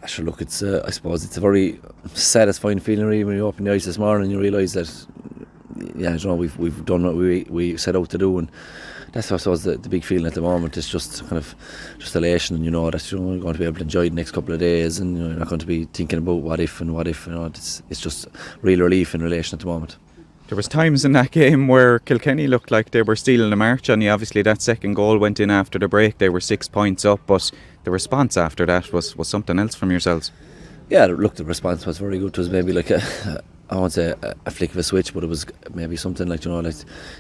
Sure, look, it's I suppose it's a very satisfying feeling really when you open the eyes this morning and you realise that, yeah, you know, we've done what we set out to do, and that's, I suppose, the big feeling at the moment. It's just kind of just elation, and you know that you're going to be able to enjoy the next couple of days, and you're not going to be thinking about what if. You know, it's just real relief in relation at the moment. There was times in that game where Kilkenny looked like they were stealing the march on you. Obviously that second goal went in after the break. They were 6 points up, but the response after that was something else from yourselves. Yeah, look, the response was very good. It was maybe like I won't say a flick of a switch, but it was maybe something like, you know, like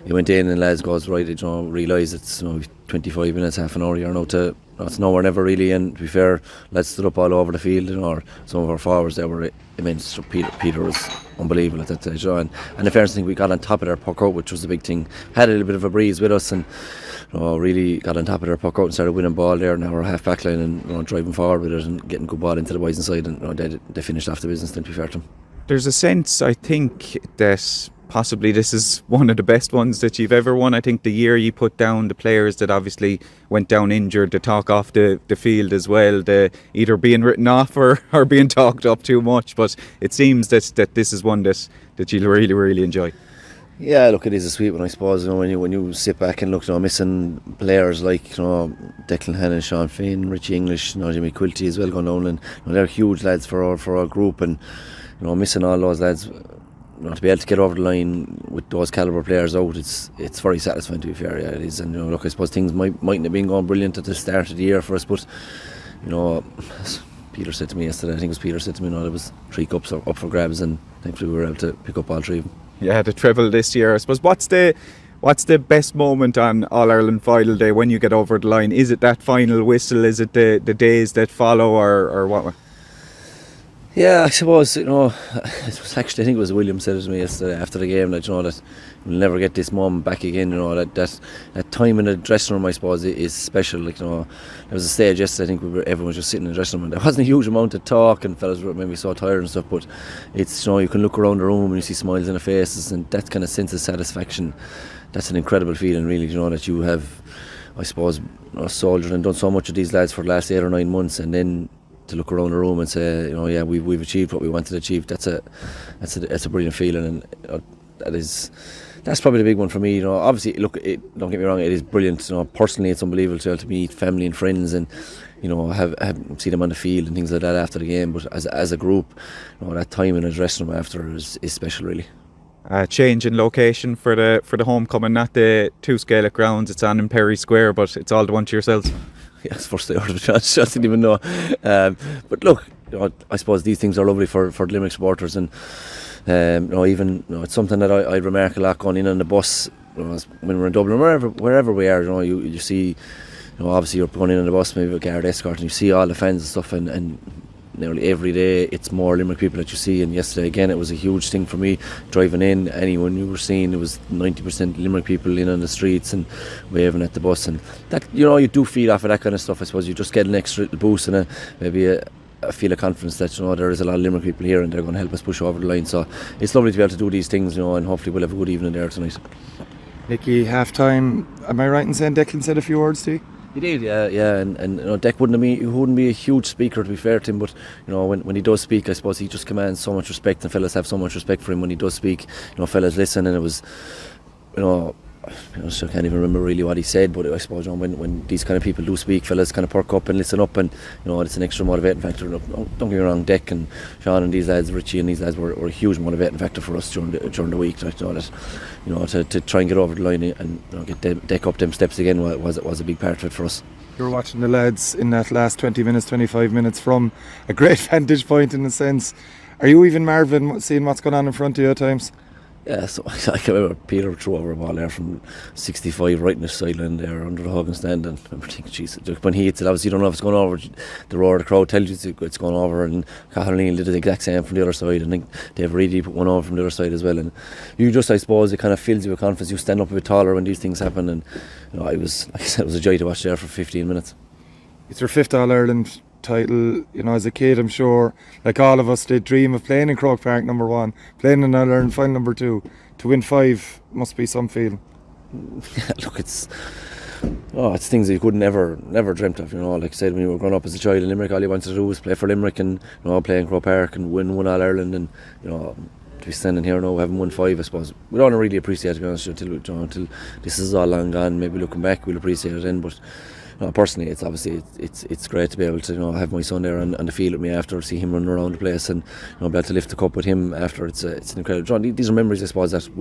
you went in and lads goes, right, you know, realise it's, you know, 25 minutes, half an hour, you're now to, it's nowhere never really, and to be fair, lads stood up all over the field, you know, or some of our forwards, they were immense. So Peter was unbelievable at that stage, you know, and the fairness thing, we got on top of their puck out, which was the big thing. Had a little bit of a breeze with us, and you know, really got on top of their puck out and started winning ball there in our half back line, and you know, driving forward with it and getting good ball into the boys inside, and you know, they finished off the business, then, to be fair to them. There's a sense, I think, that possibly this is one of the best ones that you've ever won. I think the year you put down the players that obviously went down injured, the talk off the field as well, the either being written off or being talked up too much, but it seems that this is one that you'll really, really enjoy. Yeah, look, it is a sweet one, I suppose. You know, when you sit back and look, you know, missing players like, you know, Declan Hannon, Sean Finn, Richie English, you know, Jimmy Quilty as well going down, and you know, they're huge lads for our group, and you know, missing all those lads, you know, to be able to get over the line with those calibre players out, it's very satisfying, to be fair. Yeah, it is. And you know, look, I suppose things mightn't have been going brilliant at the start of the year for us, but you know, as Peter said to me yesterday, I think it was Peter said to me, you know, there was 3 cups up for grabs, and thankfully we were able to pick up all 3 of them. Yeah, the treble this year, I suppose. What's the best moment on All-Ireland final day when you get over the line? Is it that final whistle? Is it the days that follow, or what? Yeah, I suppose, you know, it was actually, I think it was William said it to me yesterday after the game, that, you know, that we'll never get this moment back again. You know, that time in the dressing room, I suppose, is special. Like, you know, there was a stage yesterday, I think everyone was just sitting in the dressing room, and there wasn't a huge amount of talk, and fellas were maybe so tired and stuff, but it's, you know, you can look around the room and you see smiles in their faces, and that kind of sense of satisfaction, that's an incredible feeling, really, you know, that you have, I suppose, you know, soldiered and done so much of these lads for the last 8 or 9 months, and then to look around the room and say, you know, yeah, we've achieved what we wanted to achieve. That's a brilliant feeling, and you know, that's probably the big one for me. You know, obviously, look, don't get me wrong, it is brilliant. You know, personally, it's unbelievable to be able to meet family and friends, and you know, have see them on the field and things like that after the game. But as a group, you know, that time in the dressing room after is special, really. Change in location for the homecoming, not the 2 Gaelic grounds. It's on in Perry Square, but it's all the one to yourselves. Yes, first I heard of it, I didn't even know. But look, you know, I suppose these things are lovely for the Limerick supporters, and you know, even, you know, it's something that I remark a lot going in on the bus, you know, when we're in Dublin, wherever we are. You know, you see, you know, obviously you're going in on the bus, maybe with a guard escort, and you see all the fans and stuff, and nearly every day it's more Limerick people that you see. And yesterday again, it was a huge thing for me driving in. Anyone you were seeing, it was 90% Limerick people in on the streets and waving at the bus, and that, you know, you do feed off of that kind of stuff. I suppose you just get an extra little boost and maybe a feel of confidence that, you know, there is a lot of Limerick people here and they're going to help us push over the line. So it's lovely to be able to do these things, you know, and hopefully we'll have a good evening there tonight. Nicky, half time, am I right in saying Declan said a few words to you? He did, yeah, and you know, Deck wouldn't be a huge speaker, to be fair to him, but you know, when he does speak, I suppose he just commands so much respect, and fellas have so much respect for him when he does speak. You know, fellas listen, and it was, you know, so I can't even remember really what he said, but I suppose, you know, when these kind of people do speak, fellas kind of perk up and listen up, and you know, it's an extra motivating factor. Don't get me wrong, Deck and Sean and these lads, Richie and these lads were a huge motivating factor for us during the week. Like, you know, to try and get over the line and, you know, get Deck up them steps again was a big part of it for us. You were watching the lads in that last 20 minutes, 25 minutes from a great vantage point, in a sense. Are you even marveling seeing what's going on in front of you at times? Yeah, so I can remember Peter threw over a ball there from 65 right in the sideline there under the Hogan stand, and I remember thinking, jeez, when he hits it, obviously you don't know if it's going over. The roar of the crowd tells you it's going over, and Cathal Neal did the exact same from the other side, and I think Dave Reedy put one over from the other side as well. And you just, I suppose, it kind of fills you with confidence. You stand up a bit taller when these things happen, and you know, like I said, it was a joy to watch there for 15 minutes. It's your 5th All-Ireland title. You know, as a kid, I'm sure, like all of us, did dream of playing in Croke Park number 1, playing in All-Ireland final number 2. To win 5 must be some feeling. Yeah, look, it's Oh, it's things that you could never dreamt of, you know. Like I said, when you were growing up as a child in Limerick, all you wanted to do was play for Limerick and, you know, play in Croke Park and win All Ireland, and, you know, to be standing here now having won 5, I suppose we don't really appreciate it, to be honest, until this is all long gone. Maybe looking back we'll appreciate it then, but personally, it's obviously it's great to be able to, you know, have my son there on the field with me after, see him running around the place, and, you know, be able to lift the cup with him after. It's an incredible. These are memories, I suppose, that we'll